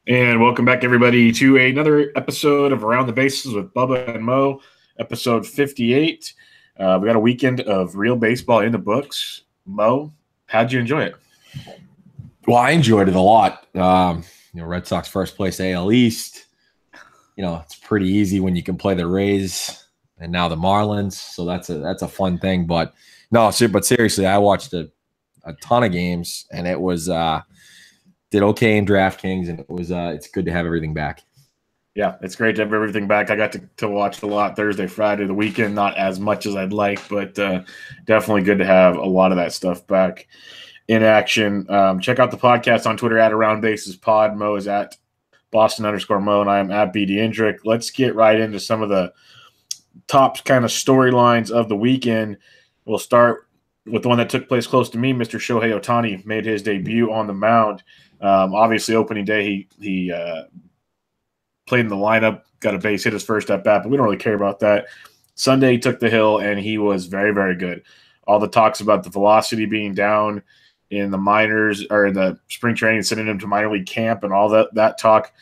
And welcome back, everybody, to another episode of Around the Bases with Bubba and Mo, episode 58. We got a weekend of real baseball in the books. Mo, how'd you enjoy it? Well, I enjoyed it a lot. Red Sox first place AL East. It's pretty easy when you can play the Rays and now the Marlins. So that's a fun thing. But seriously, I watched a ton of games, and it was did okay in DraftKings, and it's good to have everything back. Yeah, it's great to have everything back. I got to watch a lot Thursday, Friday, the weekend, not as much as I'd like, but definitely good to have a lot of that stuff back in action. Check out the podcast on Twitter at Around Bases Pod. Mo is at Boston_Mo, and I am at BD Indrick. Let's get right into some of the top kind of storylines of the weekend. We'll start with the one that took place close to me. Mr. Shohei Ohtani made his debut on the mound. Obviously, opening day, he played in the lineup, got a base hit his first at bat, but we don't really care about that. Sunday, he took the hill, and he was very, very good. All the talks about the velocity being down in the minors or in the spring training, sending him to minor league camp and all that talk,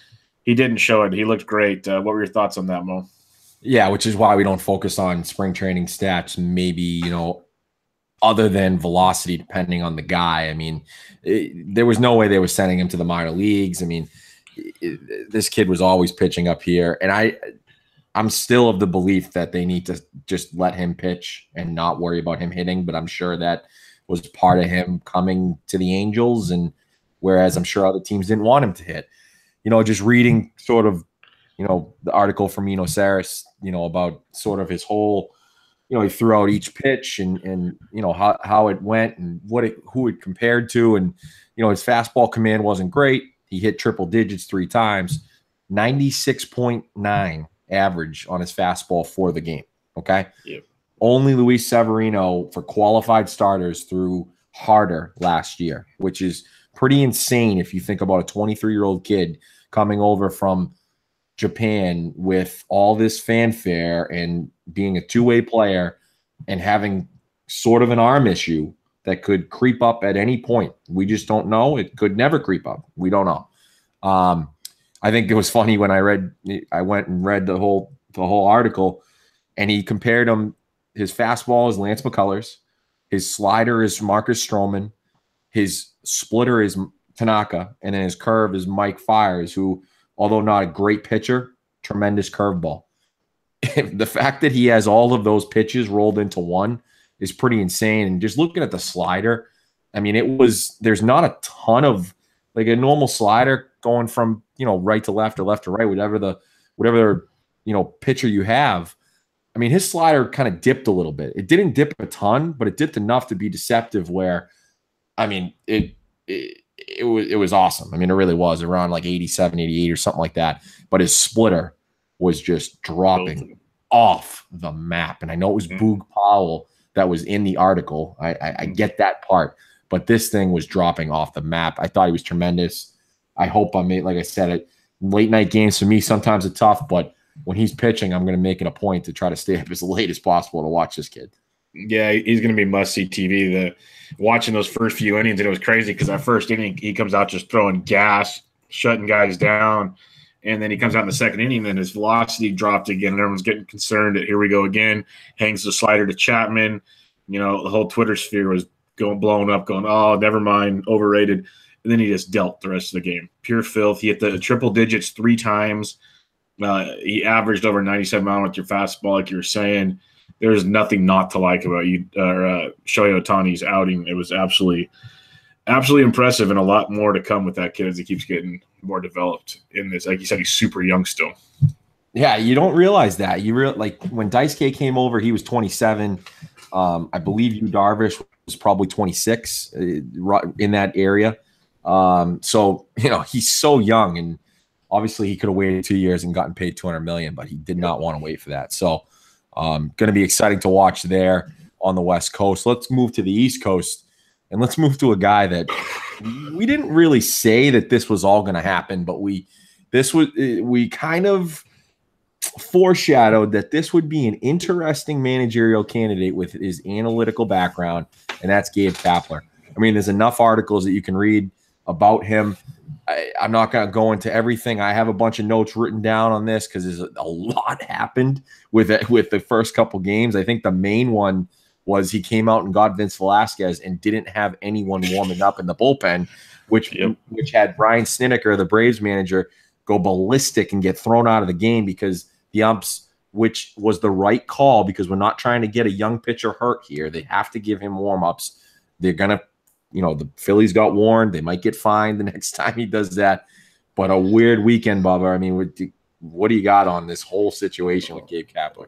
he didn't show it. He looked great. What were your thoughts on that, Mo? Yeah, which is why we don't focus on spring training stats, maybe, other than velocity, depending on the guy. I mean, there was no way they were sending him to the minor leagues. I mean, this kid was always pitching up here. And I'm still of the belief that they need to just let him pitch and not worry about him hitting. But I'm sure that was part of him coming to the Angels. And whereas I'm sure other teams didn't want him to hit. Just reading sort of, the article from Saris, about sort of his whole, he threw out each pitch and how it went and who it compared to. And, his fastball command wasn't great. He hit triple digits 3 times, 96.9 average on his fastball for the game. Okay. Yep. Only Luis Severino for qualified starters threw harder last year, which is pretty insane if you think about a 23-year-old kid coming over from Japan with all this fanfare and being a two-way player and having sort of an arm issue that could creep up at any point. We just don't know. It could never creep up. We don't know. I think it was funny when I went and read the whole article, and he compared his fastball is Lance McCullers, his slider is Marcus Stroman, his splitter is Tanaka, and then his curve is Mike Fiers, who, although not a great pitcher, tremendous curveball. The fact that he has all of those pitches rolled into one is pretty insane. And just looking at the slider, I mean, there's not a ton of, like, a normal slider going from, right to left or left to right, whatever pitcher you have. I mean, his slider kind of dipped a little bit. It didn't dip a ton, but it dipped enough to be deceptive where, I mean, it was awesome. I mean, it really was around like 87, 88 or something like that. But his splitter was just dropping off the map. And I know it was Boog Powell that was in the article. I get that part. But this thing was dropping off the map. I thought he was tremendous. I hope like I said, late night games for me sometimes are tough. But when he's pitching, I'm going to make it a point to try to stay up as late as possible to watch this kid. Yeah, he's going to be must-see TV. Watching those first few innings, and it was crazy because that first inning, he comes out just throwing gas, shutting guys down, and then he comes out in the second inning, and then his velocity dropped again, and everyone's getting concerned that here we go again, hangs the slider to Chapman. The whole Twitter sphere was blowing up, going, oh, never mind, overrated. And then he just dealt the rest of the game. Pure filth. He hit the triple digits 3 times. He averaged over 97 miles with your fastball, like you were saying. There's nothing not to like about Shohei Ohtani's outing. It was absolutely impressive, and a lot more to come with that kid as he keeps getting more developed in this. Like you said, he's super young still. Yeah, you don't realize that. Like when Daisuke came over, he was 27. I believe Yu Darvish was probably 26 in that area. So he's so young, and obviously he could have waited 2 years and gotten paid $200 million, but he did not want to wait for that. So. Going to be exciting to watch there on the West Coast. Let's move to the East Coast, and let's move to a guy that we didn't really say that this was all going to happen, but we kind of foreshadowed that this would be an interesting managerial candidate with his analytical background, and that's Gabe Kapler. I mean, there's enough articles that you can read about him. I'm not going to go into everything. I have a bunch of notes written down on this because there's a lot happened with it, with the first couple games. I think the main one was he came out and got Vince Velasquez and didn't have anyone warming up in the bullpen, which had Brian Snedeker, the Braves manager, go ballistic and get thrown out of the game because the umps, which was the right call because we're not trying to get a young pitcher hurt here. They have to give him warm-ups. They're going to, the Phillies got warned. They might get fined the next time he does that. But a weird weekend, Bubba. I mean, what do you got on this whole situation with Gabe Kapler?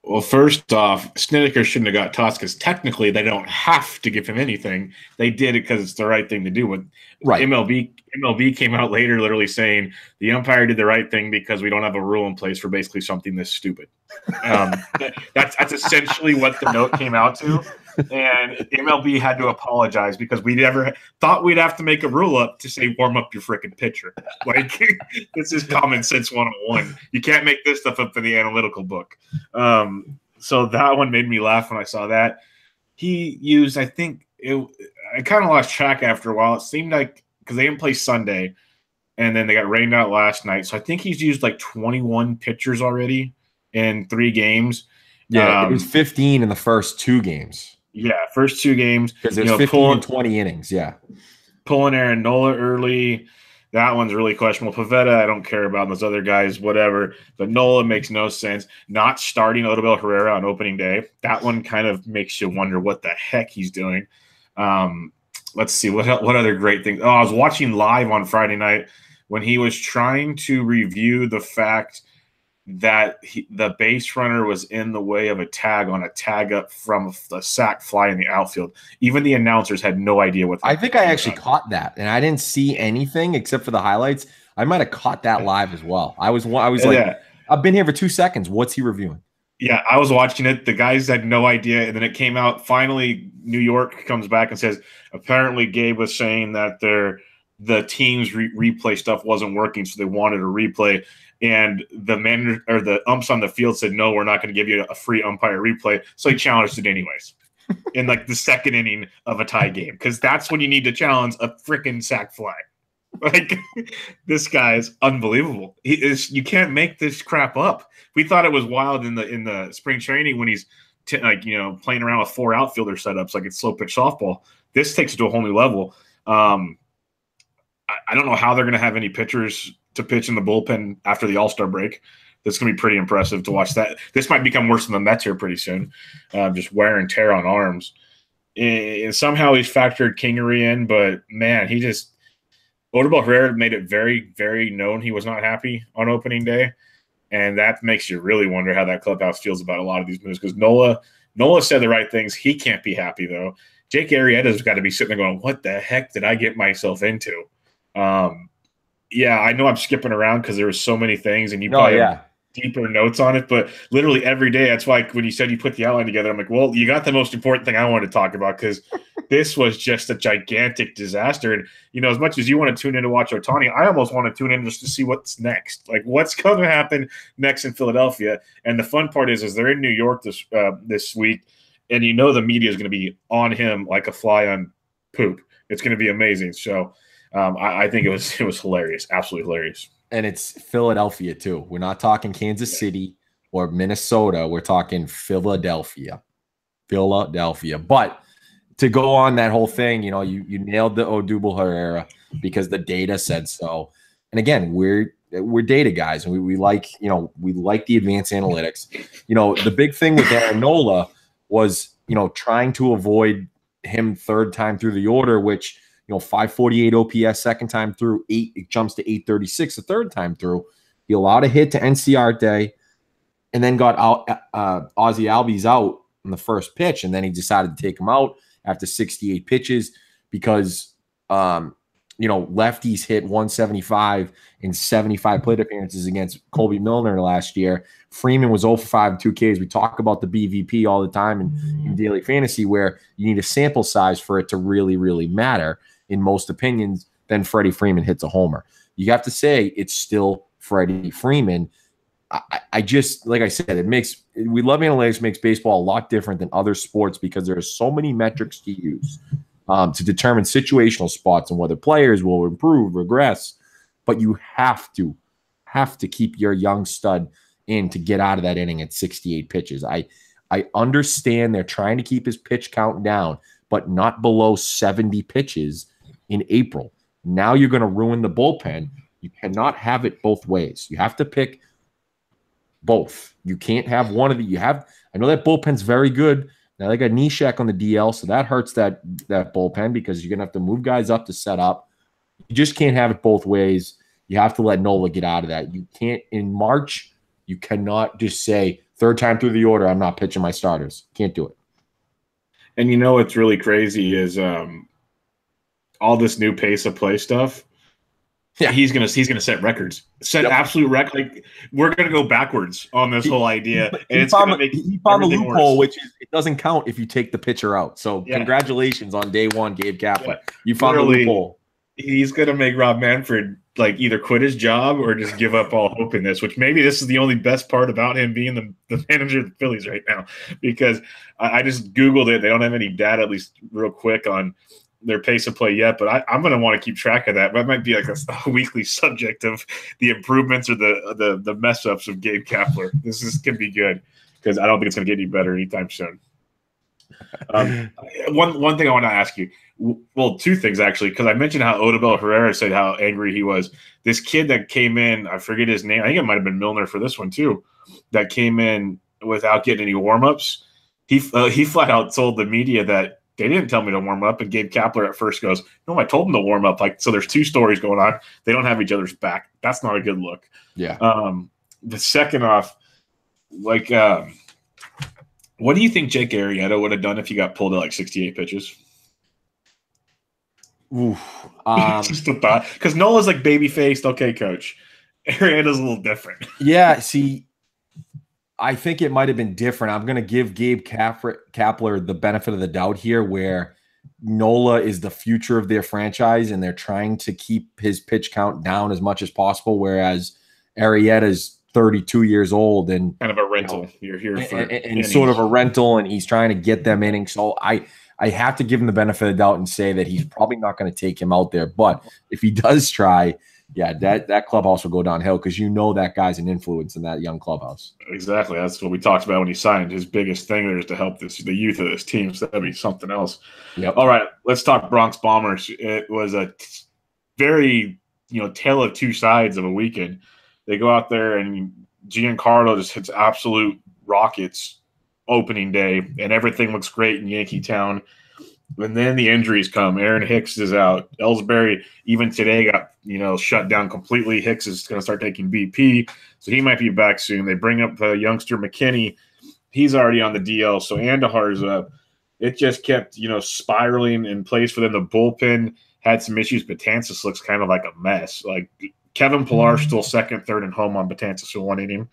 Well, first off, Snedeker shouldn't have got tossed because technically they don't have to give him anything. They did it because it's the right thing to do. With right. MLB came out later literally saying the umpire did the right thing because we don't have a rule in place for basically something this stupid. That's essentially what the note came out to. And MLB had to apologize because we never thought we'd have to make a rule up to say warm up your freaking pitcher. Like, this is common sense 101. You can't make this stuff up in the analytical book. So that one made me laugh when I saw that. He used, I kind of lost track after a while. It seemed like because they didn't play Sunday and then they got rained out last night. So I think he's used like 21 pitchers already in 3 games. Yeah, it was 15 in the first 2 games. Yeah, first 2 games. Because there's 15 and 20 innings, yeah. Pulling Aaron Nola early, that one's really questionable. Pivetta, I don't care about those other guys, whatever. But Nola makes no sense. Not starting Odubel Herrera on opening day, that one kind of makes you wonder what the heck he's doing. Let's see, what other great things. Oh, I was watching live on Friday night when he was trying to review the fact that the base runner was in the way of a tag on a tag up from the sac fly in the outfield. Even the announcers had no idea what. I think I actually caught that, and I didn't see anything except for the highlights. I might have caught that live as well. I was like, I've been here for 2 seconds. What's he reviewing? Yeah, I was watching it. The guys had no idea, and then it came out. Finally, New York comes back and says, apparently Gabe was saying that the team's replay stuff wasn't working, so they wanted a replay. And the manager or the umps on the field said, no, we're not going to give you a free umpire replay. So he challenged it anyways in like the second inning of a tie game because that's when you need to challenge a freaking sac fly. Like, this guy is unbelievable. You can't make this crap up. We thought it was wild in the spring training when he's playing around with 4 outfielder setups like it's slow pitch softball. This takes it to a whole new level. I don't know how they're going to have any pitchers to pitch in the bullpen after the All-Star break. That's going to be pretty impressive to watch that. This might become worse than the Mets here pretty soon. Just wear and tear on arms. And somehow he's factored Kingery in, but man, Odubel Herrera made it very, very known he was not happy on opening day. And that makes you really wonder how that clubhouse feels about a lot of these moves because Nola said the right things. He can't be happy, though. Jake Arrieta's got to be sitting there going, what the heck did I get myself into? Yeah, I know I'm skipping around because there were so many things, and you probably have deeper notes on it. But literally every day, that's why when you said you put the outline together, I'm like, well, you got the most important thing I wanted to talk about because this was just a gigantic disaster. And, as much as you want to tune in to watch Ohtani, I almost want to tune in just to see what's next. Like, what's going to happen next in Philadelphia? And the fun part is they're in New York this week, and the media is going to be on him like a fly on poop. It's going to be amazing. So I think it was hilarious, absolutely hilarious. And it's Philadelphia too. We're not talking Kansas City or Minnesota. We're talking Philadelphia. But to go on that whole thing, you nailed the Odubel Herrera because the data said so. And again, we're data guys, and we like the advanced analytics. The big thing with Aaron Nola was trying to avoid him third time through the order, which 548 OPS second time through, it jumps to 836 the third time through. He allowed a hit to NC Arte and then got out Ozzie Albies out in the first pitch, and then he decided to take him out after 68 pitches because lefties hit 175 in 75 plate appearances against Colby Milner last year. Freeman was 0 for 5 and 2 Ks. We talk about the BVP all the time in daily fantasy where you need a sample size for it to really, really matter. In most opinions, then Freddie Freeman hits a homer. You have to say it's still Freddie Freeman. I just, like I said, we love analytics, makes baseball a lot different than other sports because there are so many metrics to use to determine situational spots and whether players will improve, regress, but you have to keep your young stud in to get out of that inning at 68 pitches. I understand they're trying to keep his pitch count down, but not below 70 pitches in April. Now you're going to ruin the bullpen. You cannot have it both ways. You have to pick both. You can't have one of the. I know that bullpen's very good. Now they got Neshek on the DL, so that hurts that bullpen because you're going to have to move guys up to set up. You just can't have it both ways. You have to let Nola get out of that. You can't in March. You cannot just say third time through the order, I'm not pitching my starters. Can't do it. And you know what's really crazy is all this new pace of play stuff. Yeah, he's gonna set records, absolute record. Like we're gonna go backwards on this whole idea, and it's gonna make he found a loophole, which is it doesn't count if you take the pitcher out. So congratulations on day one, Gabe Kapler. Yeah. You found a loophole. He's gonna make Rob Manfred like either quit his job or just give up all hope in this. Which maybe this is the only best part about him being the manager of the Phillies right now, because I just Googled it. They don't have any data, at least real quick, on their pace of play yet, but I'm going to want to keep track of that. That might be like a weekly subject of the improvements or the mess ups of Gabe Kapler. This can be good because I don't think it's going to get any better anytime soon. One thing I want to ask you, well, two things actually, because I mentioned how Odubel Herrera said how angry he was. This kid that came in, I forget his name. I think it might have been Milner for this one too. That came in without getting any warm-ups. He flat out told the media that they didn't tell me to warm up, and Gabe Kapler at first goes, "No, I told him to warm up." Like, so there's two stories going on. They don't have each other's back. That's not a good look. Yeah. The second off, like, what do you think Jake Arrieta would have done if he got pulled at like 68 pitches? Oof. Just a thought, because Nola's like baby faced. Okay, coach. Arrieta's a little different. Yeah. See. I think it might have been different. I'm going to give Gabe Kapler the benefit of the doubt here, where Nola is the future of their franchise, and they're trying to keep his pitch count down as much as possible, whereas Arrieta is 32 years old and kind of a rental. You're here for and sort of a rental, and he's trying to get them innings. So I have to give him the benefit of the doubt and say that he's probably not going to take him out there. But if he does try, yeah, that clubhouse will go downhill because that guy's an influence in that young clubhouse. Exactly. That's what we talked about when he signed. His biggest thing there is to help the youth of this team. So that'd be something else. Yep. All right, let's talk Bronx Bombers. It was a very, tale of two sides of a weekend. They go out there and Giancarlo just hits absolute rockets opening day, and everything looks great in Yankee Town. And then the injuries come. Aaron Hicks is out. Ellsbury, even today, got shut down completely. Hicks is going to start taking BP, so he might be back soon. They bring up youngster McKinney. He's already on the DL. So Andujar's up. It just kept spiraling in place for them. The bullpen had some issues. Betances looks kind of like a mess. Like Kevin Pillar still second, third, and home on Betances for one inning.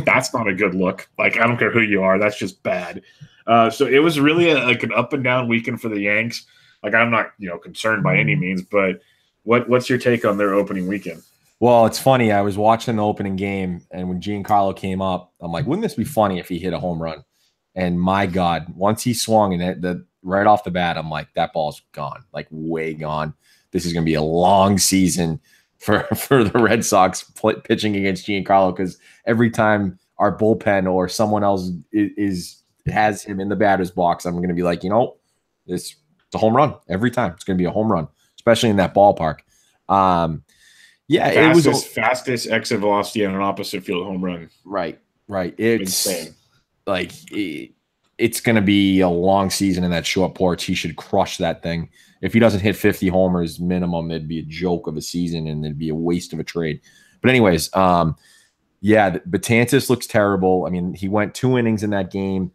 That's not a good look. Like, I don't care who you are. That's just bad. So it was really an up and down weekend for the Yanks. Like, I'm not, concerned by any means, but what's your take on their opening weekend? Well, it's funny. I was watching the opening game, and when Giancarlo came up, I'm like, wouldn't this be funny if he hit a home run? And my God, once he swung and right off the bat, I'm like, that ball's gone, like way gone. This is going to be a long season for the Red Sox pitching against Giancarlo, because every time our bullpen or someone else has him in the batter's box, I'm going to be like, it's a home run every time. It's going to be a home run, especially in that ballpark. It was fastest exit velocity on an opposite field home run. Right. It's insane. Like it's going to be a long season in that short porch. He should crush that thing. If he doesn't hit 50 homers minimum, it'd be a joke of a season and it'd be a waste of a trade. But anyways, Betances looks terrible. I mean, he went 2 innings in that game.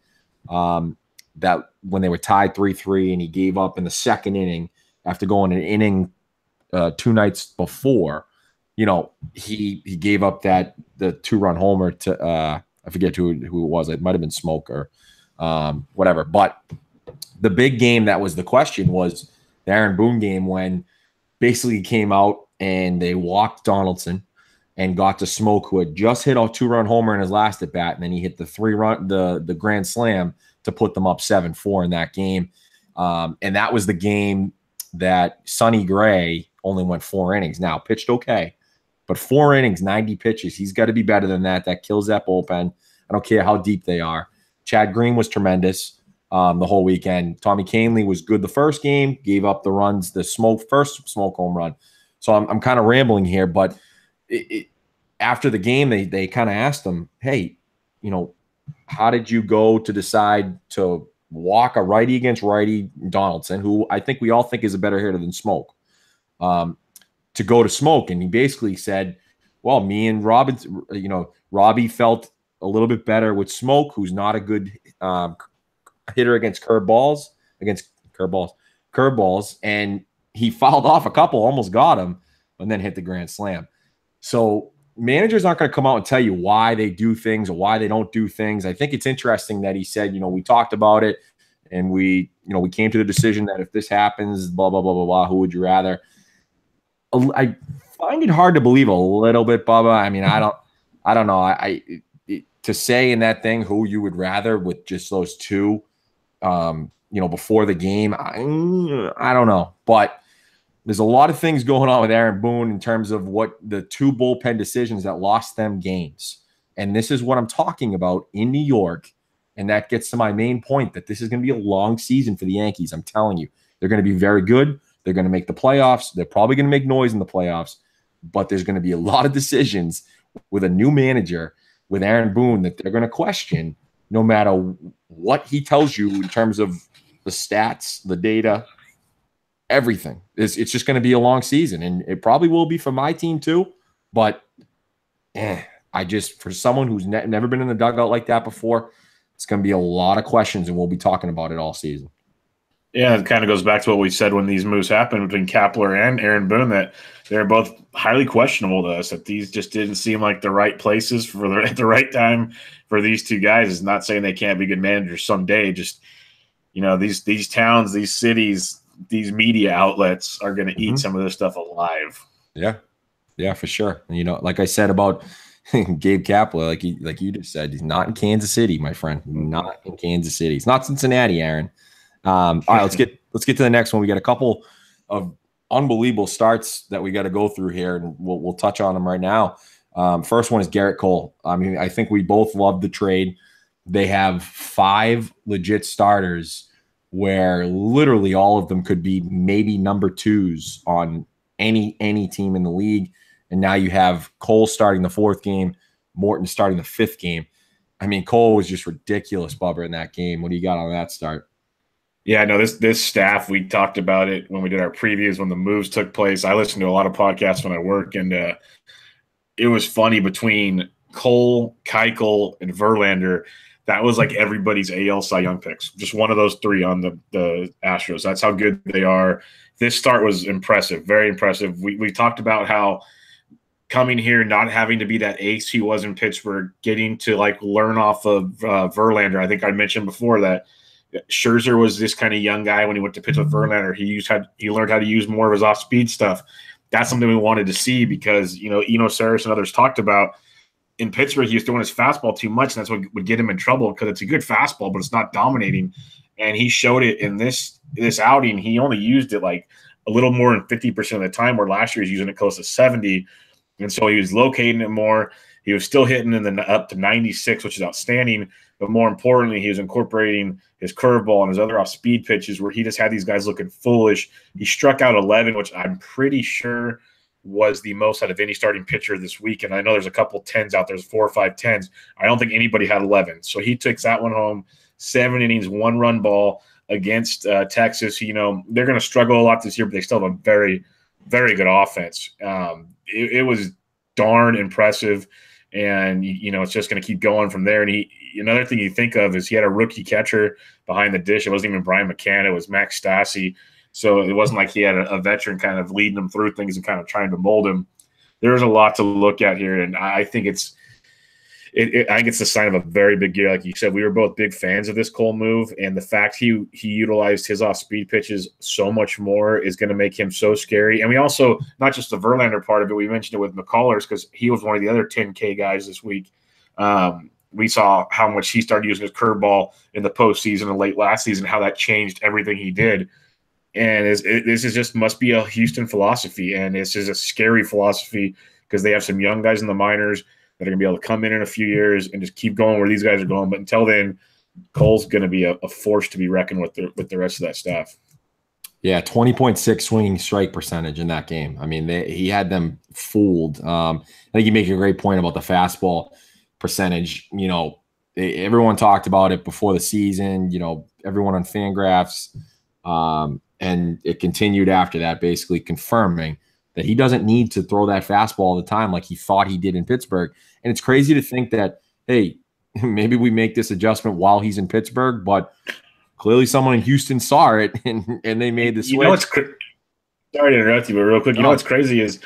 That when they were tied 3-3, and he gave up in the second inning after going an inning 2 nights before. He gave up the 2-run homer to I forget who it was. It might have been Smoke or whatever. But the big game that was the question was the Aaron Boone game, when basically he came out and they walked Donaldson and got to Smoke, who had just hit a 2-run homer in his last at bat, and then he hit the 3-run the grand slam to put them up 7-4 in that game. And that was the game that Sonny Gray only went 4 innings. Now, pitched okay, But 4 innings, 90 pitches, he's got to be better than that. That kills that bullpen. I don't care how deep they are. Chad Green was tremendous the whole weekend. Tommy Kahnle was good the first game, gave up the runs, first smoke home run. So I'm kind of rambling here, but after the game, they kind of asked him, hey, how did you go to decide to walk a righty against righty, Donaldson, who I think we all think is a better hitter than Smoke, to go to Smoke? And he basically said, well, me and Robbie felt a little bit better with Smoke, who's not a good hitter against curveballs, and he fouled off a couple, almost got him, and then hit the grand slam. So managers aren't going to come out and tell you why they do things or why they don't do things. I think it's interesting that he said, we talked about it and we came to the decision that if this happens, blah, blah, blah, blah, blah, who would you rather? I find it hard to believe a little bit, Bubba. I mean, I don't know. To say in that thing who you would rather with just those two, before the game, I don't know. But there's a lot of things going on with Aaron Boone in terms of what the 2 bullpen decisions that lost them games. And this is what I'm talking about in New York. And that gets to my main point that this is going to be a long season for the Yankees. I'm telling you, they're going to be very good. They're going to make the playoffs. They're probably going to make noise in the playoffs. But there's going to be a lot of decisions with a new manager, with Aaron Boone, that they're going to question no matter what he tells you in terms of the stats, the data, everything. It's just going to be a long season, and it probably will be for my team too. But for someone who's never been in the dugout like that before, it's going to be a lot of questions, and we'll be talking about it all season. Yeah, it kind of goes back to what we said when these moves happened between Kapler and Aaron Boone, that they're both highly questionable to us, that these just didn't seem like the right places at the right time for these two guys. It's not saying they can't be good managers someday. Just, these towns, these cities, these media outlets are going to eat some of this stuff alive. Yeah, for sure. And, like I said about Gabe Kapler, like you just said, he's not in Kansas City, my friend. Not in Kansas City. It's not Cincinnati, Aaron. All right, let's get to the next one. We got a couple of unbelievable starts that we got to go through here, and we'll touch on them right now. First one is Gerrit Cole. I mean, I think we both love the trade. They have 5 legit starters where literally all of them could be maybe number 2s on any team in the league. And now you have Cole starting the 4th game, Morton starting the 5th game. I mean, Cole was just ridiculous, Bubba, in that game. What do you got on that start? Yeah, no, this staff, we talked about it when we did our previews when the moves took place. I listen to a lot of podcasts when I work, and it was funny between Cole, Keuchel, and Verlander. That was like everybody's AL Cy Young picks. Just one of those 3 on the Astros. That's how good they are. This start was impressive, very impressive. We talked about how coming here, not having to be that ace he was in Pittsburgh, getting to learn off of Verlander. I think I mentioned before that Scherzer was this kind of young guy when he went to pitch with Verlander. He learned how to use more of his off-speed stuff. That's something we wanted to see because, Eno Sarris and others talked about in Pittsburgh, he was throwing his fastball too much, and that's what would get him in trouble because it's a good fastball, but it's not dominating. And he showed it in this outing. He only used it like a little more than 50% of the time, where last year he was using it close to 70. And so he was locating it more. He was still hitting up to 96, which is outstanding. But more importantly, he was incorporating his curveball and his other off-speed pitches where he just had these guys looking foolish. He struck out 11, which I'm pretty sure was the most out of any starting pitcher this week. And I know there's a couple 10s out there. There's 4 or 5 10s. I don't think anybody had 11. So he takes that one home. 7 innings, 1-run ball against Texas. They're going to struggle a lot this year, but they still have a very, very good offense. It was darn impressive. And, it's just going to keep going from there. And another thing you think of is he had a rookie catcher behind the dish. It wasn't even Brian McCann. It was Max Stassi. So it wasn't like he had a veteran kind of leading him through things and kind of trying to mold him. There's a lot to look at here. And I think it's the sign of a very big year. Like you said, we were both big fans of this Cole move. And the fact he utilized his off-speed pitches so much more is going to make him so scary. And we also, not just the Verlander part of it, we mentioned it with McCullers because he was one of the other 10K guys this week. We saw how much he started using his curveball in the postseason and late last season, how that changed everything he did. And this is just must be a Houston philosophy, and this is a scary philosophy because they have some young guys in the minors that are going to be able to come in a few years and just keep going where these guys are going. But until then, Cole's going to be a force to be reckoned with the rest of that staff. Yeah, 20.6 swinging strike percentage in that game. I mean, he had them fooled. I think you make a great point about the fastball percentage. You know, everyone talked about it before the season, you know, everyone on Fangraphs, and it continued after that, basically confirming that he doesn't need to throw that fastball all the time like he thought he did in Pittsburgh. And it's crazy to think that, hey, maybe we make this adjustment while he's in Pittsburgh, but clearly someone in Houston saw it and they made the switch. You know what's sorry to interrupt you, but real quick, you know what's crazy is,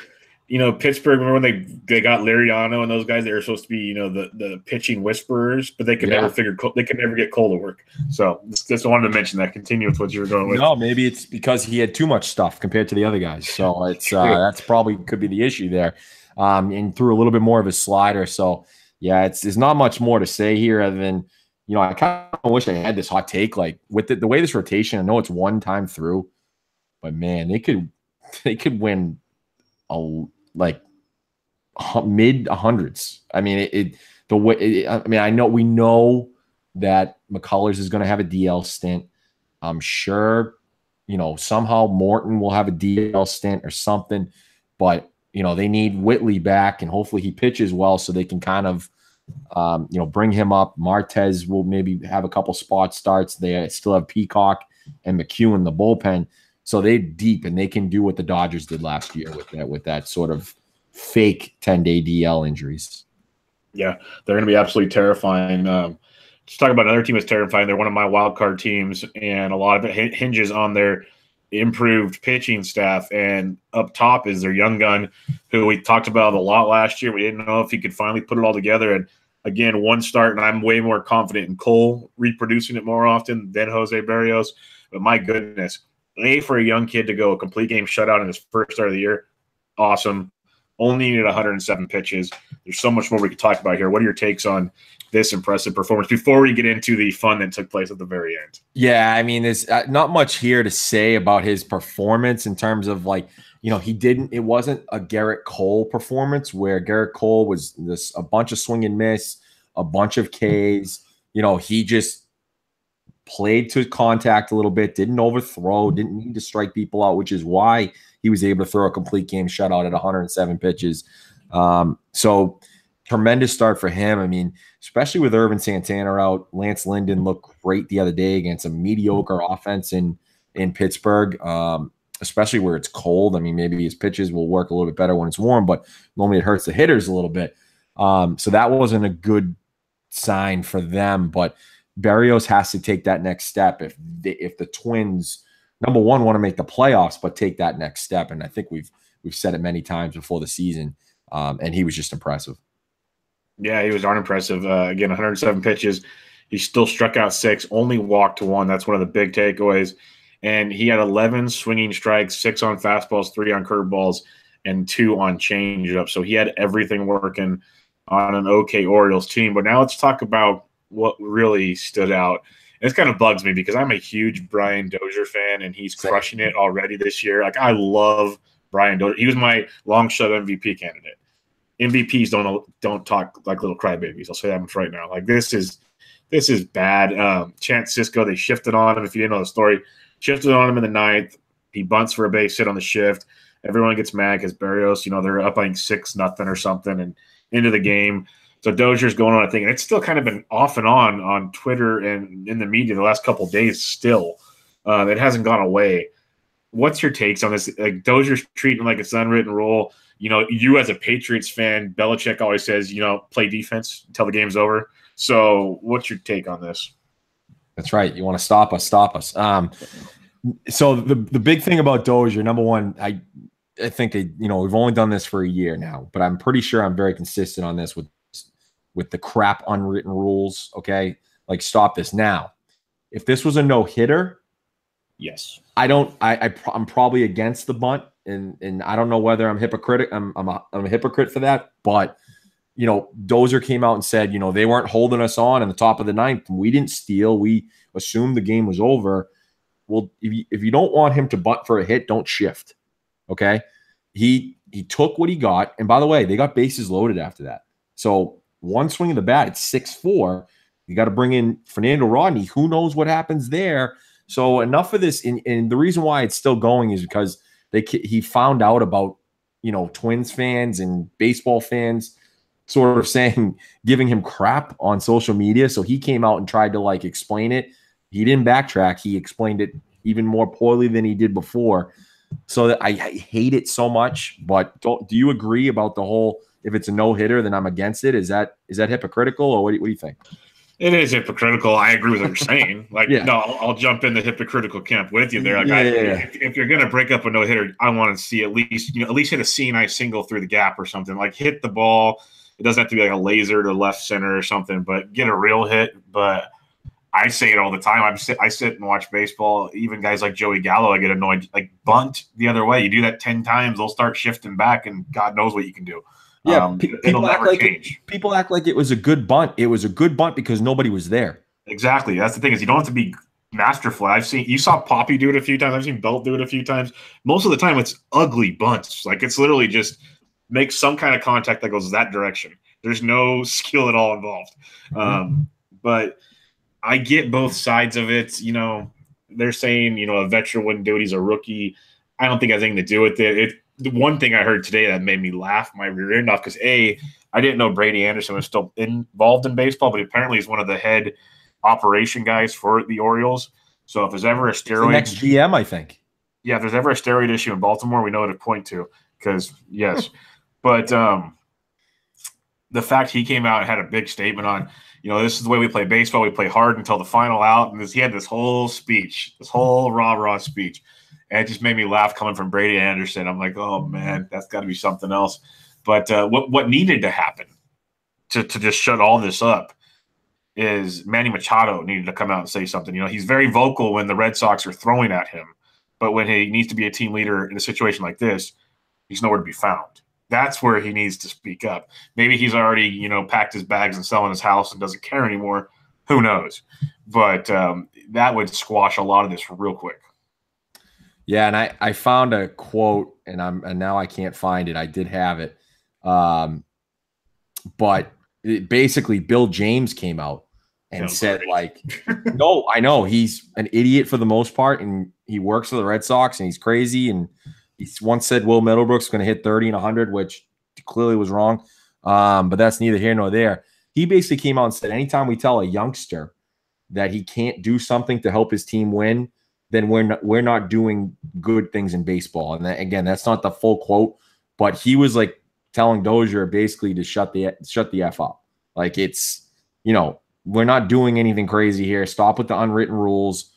you know, Pittsburgh, remember when they got Liriano and those guys, they were supposed to be, you know, the pitching whisperers, but they could never get Cole to work. So just wanted to mention that. Continue with what you were going with. No, maybe it's because he had too much stuff compared to the other guys. So it's that's probably could be the issue there. And threw a little bit more of a slider. So yeah, there's not much more to say here other than, you know, I kind of wish I had this hot take, like with the way this rotation, I know it's one time through, but man, they could win like mid hundreds. I mean, I know we know that McCullers is going to have a DL stint. I'm sure, you know, somehow Morton will have a DL stint or something, but you know, they need Whitley back and hopefully he pitches well so they can kind of, you know, bring him up. Martez will maybe have a couple spot starts. They still have Peacock and McHugh in the bullpen. So they're deep and they can do what the Dodgers did last year with that sort of fake 10-day DL injuries. Yeah, they're going to be absolutely terrifying. Just talk about another team that's terrifying. They're one of my wild card teams, and a lot of it hinges on their improved pitching staff. And up top is their young gun, who we talked about a lot last year. We didn't know if he could finally put it all together. And again, one start, and I'm way more confident in Cole reproducing it more often than Jose Berrios. But my goodness, for a young kid to go a complete game shutout in his first start of the year, awesome. Only needed 107 pitches. There's so much more we could talk about here. What are your takes on this impressive performance before we get into the fun that took place at the very end? Yeah, I mean, there's not much here to say about his performance in terms of, like, you know, it wasn't a Gerrit Cole performance where Gerrit Cole was a bunch of swing and miss, a bunch of Ks. You know, he just played to contact a little bit, didn't overthrow, didn't need to strike people out, which is why he was able to throw a complete game shutout at 107 pitches. So tremendous start for him. I mean, especially with Irvin Santana out, Lance Linden looked great the other day against a mediocre offense in Pittsburgh, especially where it's cold. I mean, maybe his pitches will work a little bit better when it's warm, but normally it hurts the hitters a little bit. So that wasn't a good sign for them, but Berrios has to take that next step if the Twins, number one, want to make the playoffs, but take that next step. And I think we've said it many times before the season, and he was just impressive. Yeah, he was darn impressive. Again, 107 pitches. He still struck out 6, only walked 1. That's one of the big takeaways. And he had 11 swinging strikes, 6 on fastballs, 3 on curveballs, and 2 on changeup. So he had everything working on an okay Orioles team. But now let's talk about what really stood out. And this kind of bugs me because I'm a huge Brian Dozier fan, and he's crushing it already this year. Like, I love Brian Dozier. He was my long shot MVP candidate. MVPs don't talk like little crybabies. I'll say that much right now. Like, this is bad. Chance Cisco, they shifted on him. If you didn't know the story, shifted on him in the 9th. He bunts for a base hit on the shift. Everyone gets mad because Berrios, you know, they're up, I think 6-0 or something, and into the game. So Dozier's going on, I think, and it's still kind of been off and on Twitter and in the media the last couple of days still. It hasn't gone away. What's your takes on this? Like, Dozier's treating like it's an unwritten rule. You know, you as a Patriots fan, Belichick always says, you know, play defense until the game's over. So what's your take on this? That's right. You want to stop us, stop us. So the big thing about Dozier, number one, I think you know, we've only done this for a year now, but I'm pretty sure I'm very consistent on this with the crap unwritten rules. Okay. Like, stop this now. If this was a no-hitter, yes, I'm probably against the bunt, and I don't know whether I'm hypocritic. I'm a hypocrite for that, but you know, Dozier came out and said, you know, they weren't holding us on in the top of the 9th. We didn't steal. We assumed the game was over. Well, if you don't want him to bunt for a hit, don't shift. Okay. He he took what he got. And by the way, they got bases loaded after that. So one swing of the bat, it's 6-4. You got to bring in Fernando Rodney. Who knows what happens there? So enough of this. And the reason why it's still going is because he found out about, Twins fans and baseball fans sort of giving him crap on social media. So he came out and tried to explain it. He didn't backtrack. He explained it even more poorly than he did before. So that I hate it so much. But do you agree about the whole, if it's a no-hitter, then I'm against it? Is that hypocritical, or what do you think? It is hypocritical. I agree with what you're saying. No, I'll jump in the hypocritical camp with you there. If you're going to break up a no-hitter, I want to see at least hit a CNI single through the gap or something. Hit the ball. It doesn't have to be a laser to left center or something, but get a real hit. But I say it all the time. I sit and watch baseball. Even guys like Joey Gallo, I get annoyed. Bunt the other way. You do that 10 times, they'll start shifting back, and God knows what you can do. Yeah, people act like it was a good bunt. It was a good bunt because nobody was there. Exactly. That's the thing, is you don't have to be masterful. You saw Poppy do it a few times. I've seen Belt do it a few times. Most of the time, it's ugly bunts. It's literally just make some kind of contact that goes that direction. There's no skill at all involved. But I get both sides of it. They're saying, a veteran wouldn't do it. He's a rookie. I don't think it has anything to do with it. The one thing I heard today that made me laugh my rear end off, because I didn't know Brady Anderson was still involved in baseball, but apparently he's one of the head operation guys for the Orioles. So if there's ever a steroid, next GM, I think. Yeah, if there's ever a steroid issue in Baltimore, we know what to point to. Because yes, but the fact he came out and had a big statement on, this is the way we play baseball. We play hard until the final out, and he had this whole speech, this whole rah-rah speech. And it just made me laugh coming from Brady Anderson. I'm like, oh, man, that's got to be something else. But what needed to happen to just shut all this up is Manny Machado needed to come out and say something. He's very vocal when the Red Sox are throwing at him. But when he needs to be a team leader in a situation like this, he's nowhere to be found. That's where he needs to speak up. Maybe he's already, packed his bags and selling his house and doesn't care anymore. Who knows? But that would squash a lot of this real quick. Yeah, and I found a quote, and now I can't find it. I did have it, but basically Bill James came out and said no, I know he's an idiot for the most part, and he works for the Red Sox, and he's crazy, and he once said Will Middlebrook's going to hit 30 and 100, which clearly was wrong, but that's neither here nor there. He basically came out and said, anytime we tell a youngster that he can't do something to help his team win, then we're not doing good things in baseball. And again, that's not the full quote, but he was telling Dozier basically to shut the F up. It's, we're not doing anything crazy here. Stop with the unwritten rules.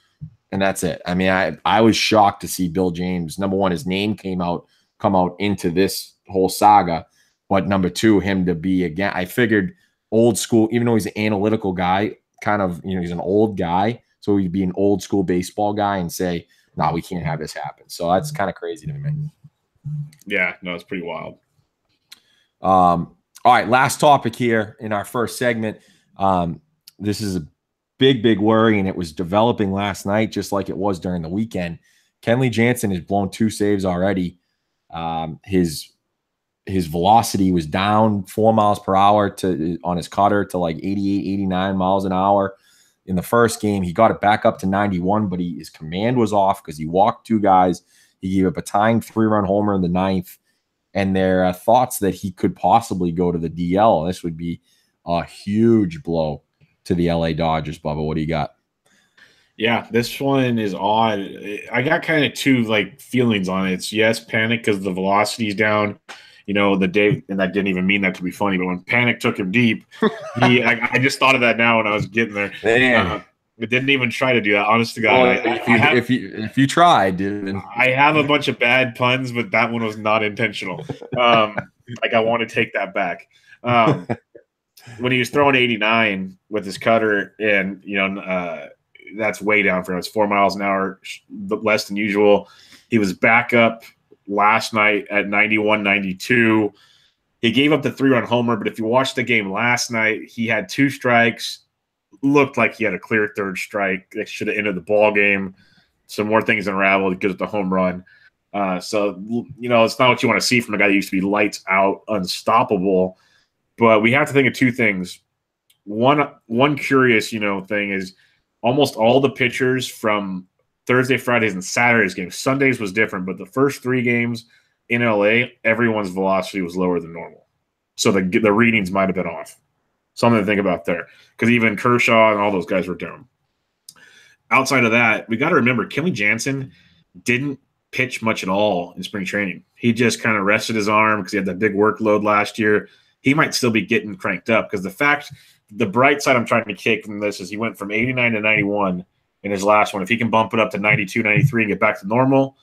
And that's it. I mean, I was shocked to see Bill James. Number one, his name come out into this whole saga. But number two, him to be again, I figured old school, even though he's an analytical guy, kind of, he's an old guy. So he'd be an old school baseball guy and say, no, we can't have this happen. So that's kind of crazy to me. Yeah, no, it's pretty wild. All right, last topic here in our first segment. This is a big worry, and it was developing last night just like it was during the weekend. Kenley Jansen has blown 2 saves already. His velocity was down 4 miles per hour on his cutter to 88, 89 miles an hour. In the first game, he got it back up to 91, but his command was off because he walked 2 guys. He gave up a tying 3-run homer in the 9th, and there are thoughts that he could possibly go to the DL. This would be a huge blow to the LA Dodgers. Bubba, what do you got? Yeah, this one is odd. I got kind of 2 feelings on it. It's yes, panic because the velocity's down. The day, and I didn't even mean that to be funny, but when panic took him deep, I just thought of that now when I was getting there. It didn't even try to do that. Honest to God, well, if you tried, dude. I have a bunch of bad puns, but that one was not intentional. I want to take that back. When he was throwing 89 with his cutter, and that's way down for him. It's 4 miles an hour, less than usual. He was back up last night at 91, 92. He gave up the 3-run homer, but if you watched the game last night, he had 2 strikes. Looked like he had a clear 3rd strike. That should have ended the ball game. Some more things unraveled because of the home run. So, it's not what you want to see from a guy that used to be lights out, unstoppable. But we have to think of two things. One curious, thing is almost all the pitchers from Thursday, Fridays, and Saturdays games. Sundays was different, but the first 3 games in LA, everyone's velocity was lower than normal. So the readings might have been off. Something to think about there, because even Kershaw and all those guys were down. Outside of that, we got to remember Kenley Jansen didn't pitch much at all in spring training. He just kind of rested his arm because he had that big workload last year. He might still be getting cranked up because the bright side I'm trying to kick from this is he went from 89 to 91 in his last one. If he can bump it up to 92, 93 and get back to normal,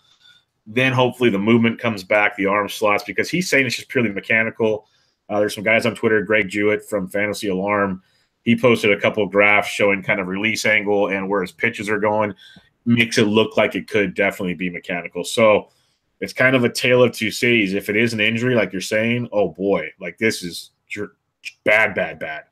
then hopefully the movement comes back, the arm slots, because he's saying it's just purely mechanical. There's some guys on Twitter, Greg Jewett from Fantasy Alarm. He posted a couple of graphs showing kind of release angle and where his pitches are going. Makes it look like it could definitely be mechanical. So it's kind of a tale of two cities. If it is an injury, like you're saying, oh boy, like this is bad, bad, bad.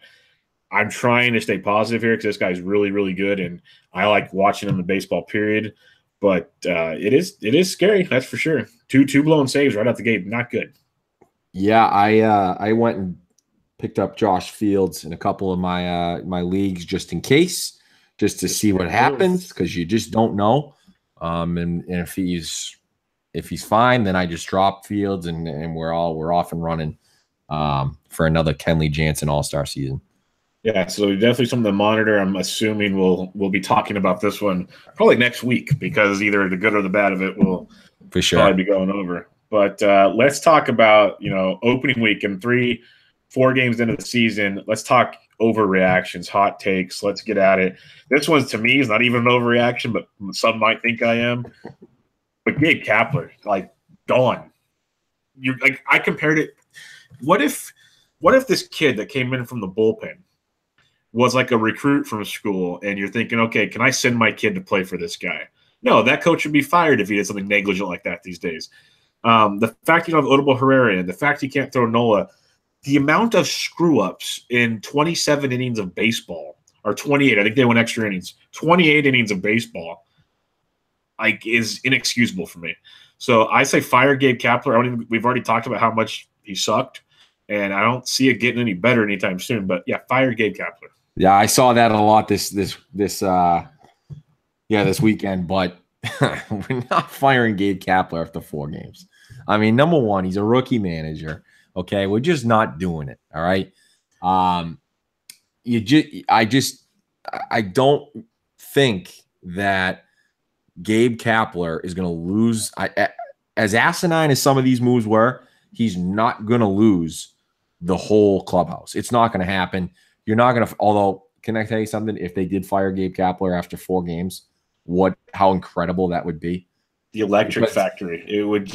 I'm trying to stay positive here because this guy's really, really good, and I like watching him in baseball, period. But it is scary, that's for sure. Two blown saves right out the gate, not good. Yeah, I went and picked up Josh Fields in a couple of my leagues just in case, just to see what happens, because you just don't know. And if he's fine, then I just drop Fields and we're off and running for another Kenley Jansen All-Star season. Yeah, so definitely something to monitor. I'm assuming we'll be talking about this one probably next week, because either the good or the bad of it will for sure probably be going over. But let's talk about, opening week and 4 games into the season. Let's talk overreactions, hot takes. Let's get at it. This one, to me, is not even an overreaction, but some might think I am. But Gabe Kapler, gone. I compared it. What if this kid that came in from the bullpen was like a recruit from school, and you're thinking, okay, can I send my kid to play for this guy? No, that coach would be fired if he did something negligent like that these days. The fact you don't have Odubel Herrera in, the fact you can't throw Nola, the amount of screw-ups in 27 innings of baseball, or 28, I think they went extra innings, 28 innings of baseball, is inexcusable for me. So I say fire Gabe Kapler. We've already talked about how much he sucked, and I don't see it getting any better anytime soon. But yeah, fire Gabe Kapler. Yeah, I saw that a lot this weekend, but we're not firing Gabe Kapler after 4 games. I mean, number one, he's a rookie manager. Okay, we're just not doing it. All right. I don't think that Gabe Kapler is going to lose. As asinine as some of these moves were, he's not going to lose the whole clubhouse. It's not going to happen. You're not going to. Although, can I tell you something? If they did fire Gabe Kapler after 4 games, how incredible that would be. The electric factory. It would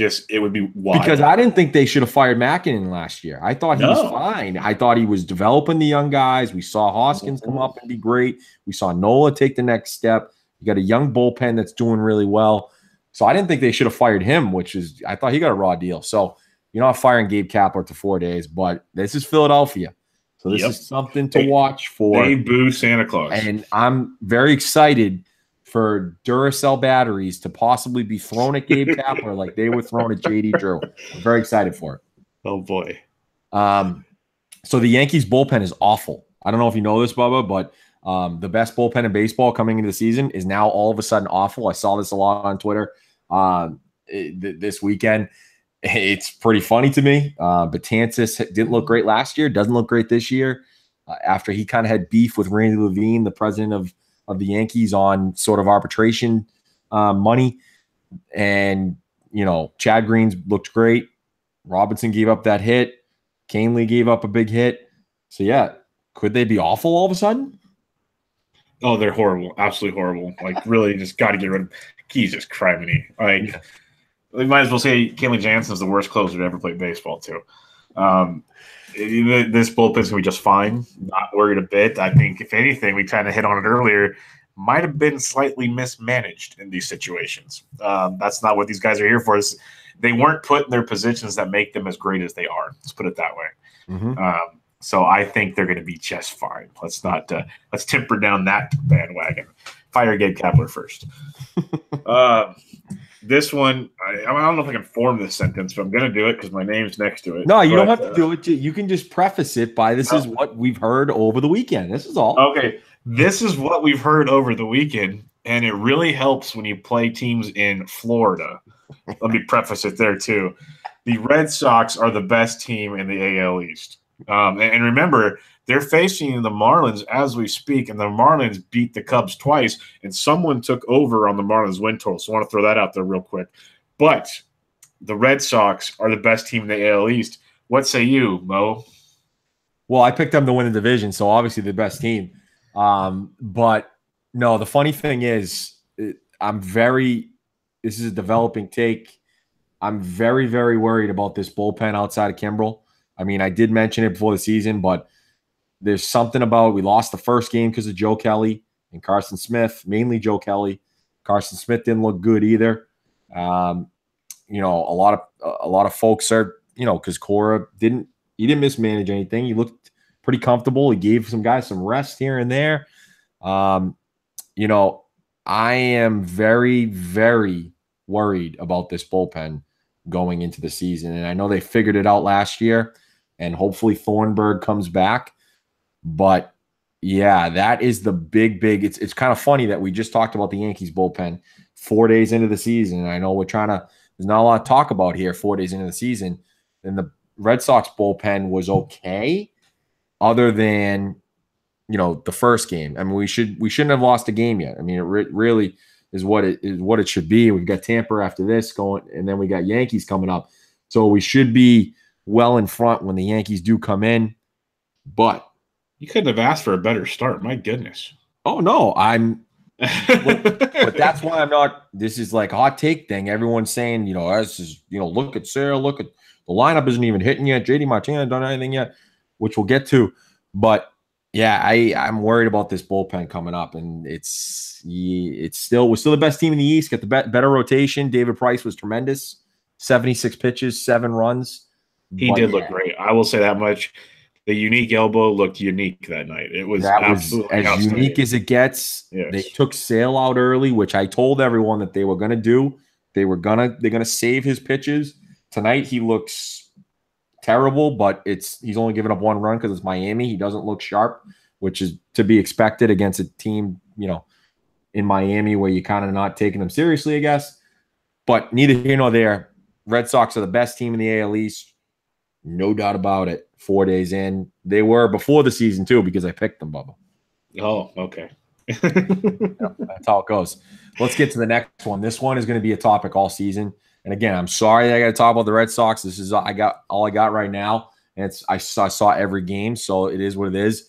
be wild. Because I didn't think they should have fired Mackinnon last year. I thought he was fine. I thought he was developing the young guys. We saw Hoskins come up and be great. We saw Nola take the next step. You got a young bullpen that's doing really well. So I didn't think they should have fired him, I thought he got a raw deal. So you're not firing Gabe Kapler to 4 days, but this is Philadelphia. So this is something to watch for. They boo Santa Claus. And I'm very excited for Duracell batteries to possibly be thrown at Gabe Kapler like they were thrown at J.D. Drew. I'm very excited for it. Oh, boy. So the Yankees bullpen is awful. I don't know if you know this, Bubba, but the best bullpen in baseball coming into the season is now all of a sudden awful. I saw this a lot on Twitter this weekend. It's pretty funny to me. Betances didn't look great last year, doesn't look great this year. After he kind of had beef with Randy Levine, the president of the Yankees, on sort of arbitration money. And, Chad Green looked great. Robinson gave up that hit. Canely gave up a big hit. So, yeah, could they be awful all of a sudden? Oh, they're horrible. Absolutely horrible. Really just got to get rid of Jesus Criminy. We might as well say Kenley Jansen's the worst closer to ever play baseball, too. This bullpen's going to be just fine. Not worried a bit. I think, if anything, we kind of hit on it earlier, might have been slightly mismanaged in these situations. That's not what these guys are here for. They weren't put in their positions that make them as great as they are. Let's put it that way. Mm-hmm. So I think they're going to be just fine. Let's not let's temper down that bandwagon. Fire Gabe Kapler first. This one, I don't know if I can form this sentence, but I'm going to do it because my name's next to it. No, you don't have to do it. You can just preface it by this is what we've heard over the weekend. This is all. Okay. This is what we've heard over the weekend, and it really helps when you play teams in Florida. Let me preface it there, too. The Red Sox are the best team in the AL East. And remember, they're facing the Marlins as we speak, and the Marlins beat the Cubs twice, and someone took over on the Marlins win total. So I want to throw that out there real quick. But the Red Sox are the best team in the AL East. What say you, Mo? Well, I picked them to win the division, so obviously the best team. But no, the funny thing is, this is a developing take. I'm very, very worried about this bullpen outside of Kimbrel. I mean, I did mention it before the season, but there's something about we lost the first game because of Joe Kelly and Carson Smith, mainly Joe Kelly. Carson Smith didn't look good either. A lot of folks are, because Cora didn't mismanage anything. He looked pretty comfortable. He gave some guys some rest here and there. I am very, very worried about this bullpen going into the season. And I know they figured it out last year, and hopefully Thornburg comes back. But yeah, that is the big. It's kind of funny that we just talked about the Yankees bullpen 4 days into the season. And I know there's not a lot to talk about here 4 days into the season. And the Red Sox bullpen was okay, other than, the first game. I mean, we shouldn't have lost a game yet. I mean, it really is what it should be. We've got Tampa after this going, and then we got Yankees coming up. So we should be well in front when the Yankees do come in. But you couldn't have asked for a better start. My goodness. Oh, no. But that's why I'm not – this is like a hot take thing. Everyone's saying, this is, look at Sarah, look at the lineup isn't even hitting yet. JD Martinez hasn't done anything yet, which we'll get to. But, yeah, I'm worried about this bullpen coming up. And we're still the best team in the East, got the better rotation. David Price was tremendous. 76 pitches, 7 runs. He did look great. I will say that much. The unique elbow looked unique that night. It was absolutely as unique as it gets. Yes. They took Sale out early, which I told everyone that they were going to do. They're going to save his pitches. Tonight he looks terrible, but he's only given up 1 run because it's Miami. He doesn't look sharp, which is to be expected against a team, in Miami where you're kind of not taking them seriously, I guess. But neither here nor there. Red Sox are the best team in the AL East. No doubt about it. 4 days in. They were before the season, too, because I picked them, Bubba. Oh, okay. That's how it goes. Let's get to the next one. This one is going to be a topic all season. And again, I'm sorry I got to talk about the Red Sox. This is all I got right now. And I saw every game, so it is what it is.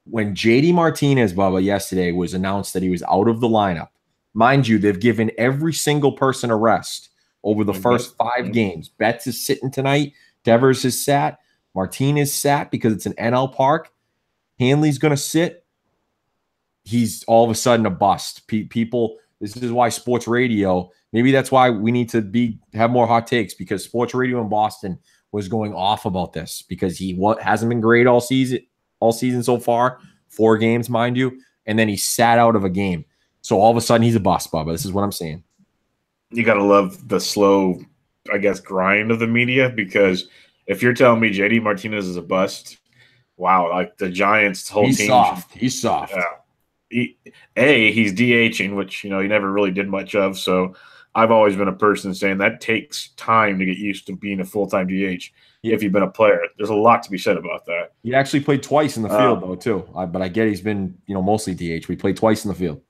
When JD Martinez, Bubba, yesterday was announced that he was out of the lineup, mind you, they've given every single person a rest over the first 5 games. Betts is sitting tonight. Devers is sat. Martinez sat because it's an NL park. Hanley's going to sit. He's all of a sudden a bust. People, this is why sports radio, maybe that's why we need to have more hot takes, because sports radio in Boston was going off about this because he hasn't been great all season so far. 4 games, mind you. And then he sat out of a game. So all of a sudden he's a bust, Bubba. This is what I'm saying. You got to love the slow, I guess, grind of the media, because if you're telling me JD Martinez is a bust, wow, like the Giants' whole team. He's soft. Yeah. He's DHing, which, he never really did much of. So I've always been a person saying that takes time to get used to being a full-time DH if you've been a player. There's a lot to be said about that. He actually played twice in the field, though, too. But I get he's been, mostly DH. We played twice in the field.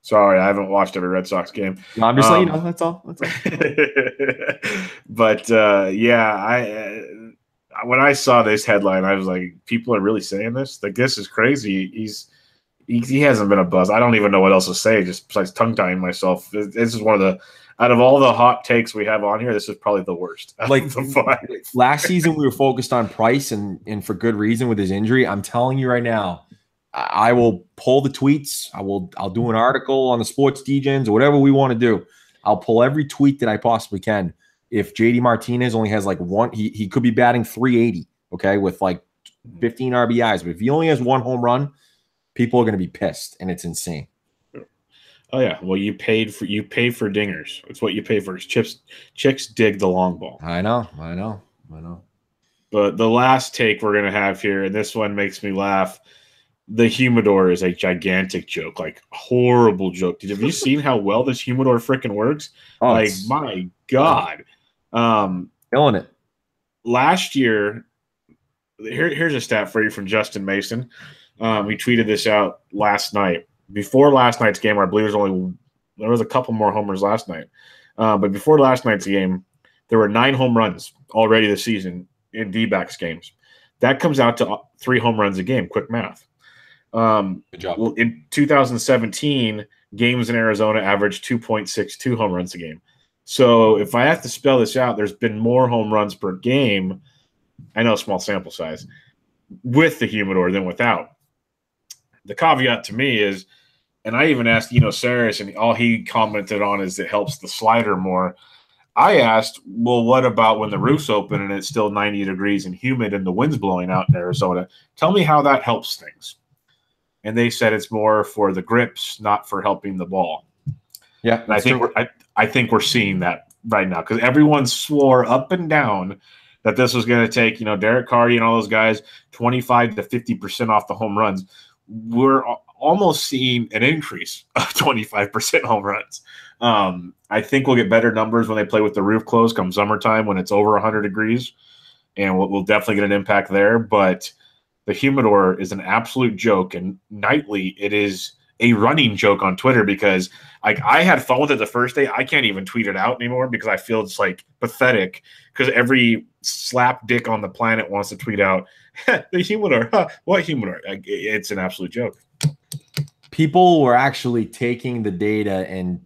Sorry, I haven't watched every Red Sox game. No, I'm just letting you know. That's all. But, when I saw this headline, I was like, people are really saying this? Like, this is crazy. He hasn't been a buzz. I don't even know what else to say, just besides tongue-tying myself. This is one of the – out of all the hot takes we have on here, this is probably the worst. Like, last season we were focused on Price, and for good reason with his injury. I'm telling you right now, I will pull the tweets. I'll do an article on the Sports Degens or whatever we want to do. I'll pull every tweet that I possibly can. If JD Martinez only has like 1, he could be batting 380, okay, with like 15 RBIs. But if he only has 1 home run, people are going to be pissed, and it's insane. Oh yeah, well you paid for dingers. It's what you pay for. Chicks dig the long ball. I know. But the last take we're gonna have here, and this one makes me laugh. The humidor is a gigantic joke, like horrible joke. Have you seen how well this humidor freaking works? Oh, like my God. Killing it. Last year, here's a stat for you from Justin Mason. We tweeted this out last night. Before last night's game, I believe there was a couple more homers last night. But before last night's game, there were 9 home runs already this season in D-backs games. That comes out to 3 home runs a game. Quick math. Good job. Well, in 2017, games in Arizona averaged 2.62 home runs a game. So if I have to spell this out, there's been more home runs per game. I know, small sample size, with the humidor than without. The caveat to me is, and I even asked Saris, and all he commented on is it helps the slider more. I asked, well, what about when the roof's open and it's still 90 degrees and humid and the wind's blowing out in Arizona? Tell me how that helps things. And they said it's more for the grips, not for helping the ball. Yeah, and I think we're seeing that right now because everyone swore up and down that this was going to take Derek Carty and all those guys 25 to 50% off the home runs. We're almost seeing an increase of 25% home runs. I think we'll get better numbers when they play with the roof closed come summertime when it's over 100 degrees, and we'll definitely get an impact there. But the humidor is an absolute joke, and nightly it is a running joke on Twitter because I had fun with it the first day. I can't even tweet it out anymore because I feel it's like pathetic because every slap dick on the planet wants to tweet out the humidor. What humidor? It's an absolute joke. People were actually taking the data and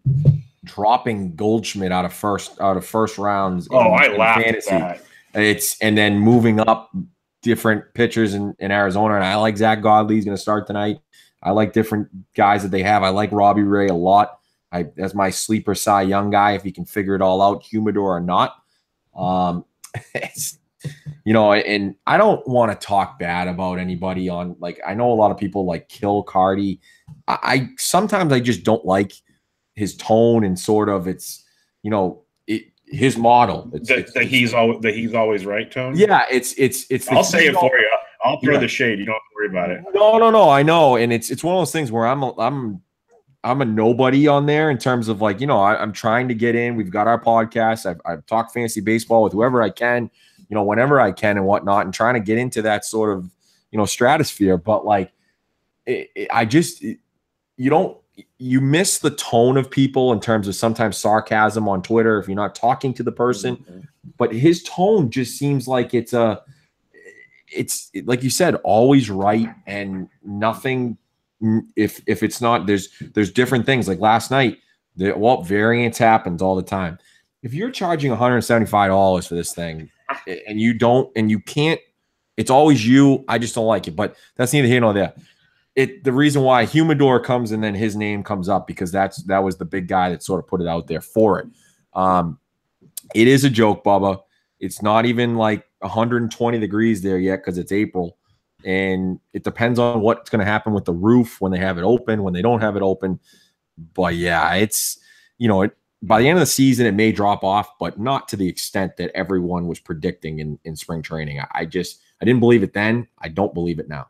dropping Goldschmidt out of first rounds. I laughed fantasy. At that. And then moving up different pitchers in Arizona. And I like Zach Godley. He's going to start tonight. I like different guys that they have. I like Robbie Ray a lot. That's my sleeper Cy Young guy if he can figure it all out, humidor or not. And I don't want to talk bad about anybody on, like, I know a lot of people like kill Cardi. I sometimes I just don't like his tone and sort of his model. He's always right tone. Yeah, it's. I'll say it for you. I'll throw the shade. You don't have to worry about it. No. I know, and it's one of those things where I'm a nobody on there in terms of I'm trying to get in. We've got our podcast. I've talked fantasy baseball with whoever I can, whenever I can and whatnot, and trying to get into that sort of stratosphere. But you miss the tone of people in terms of sometimes sarcasm on Twitter if you're not talking to the person. Mm-hmm. But his tone just seems like it's like you said, always right and nothing. If it's not, there's different things. Like last night, variance happens all the time. If you're charging $175 for this thing and you can't, it's always you. I just don't like it. But that's neither here nor there. The reason why humidor comes and then his name comes up because that was the big guy that sort of put it out there for it. It is a joke, Bubba. It's not even like 120 degrees there yet because it's April. And it depends on what's going to happen with the roof when they have it open, when they don't have it open. But yeah, it's, by the end of the season, it may drop off, but not to the extent that everyone was predicting in spring training. I didn't believe it then. I don't believe it now.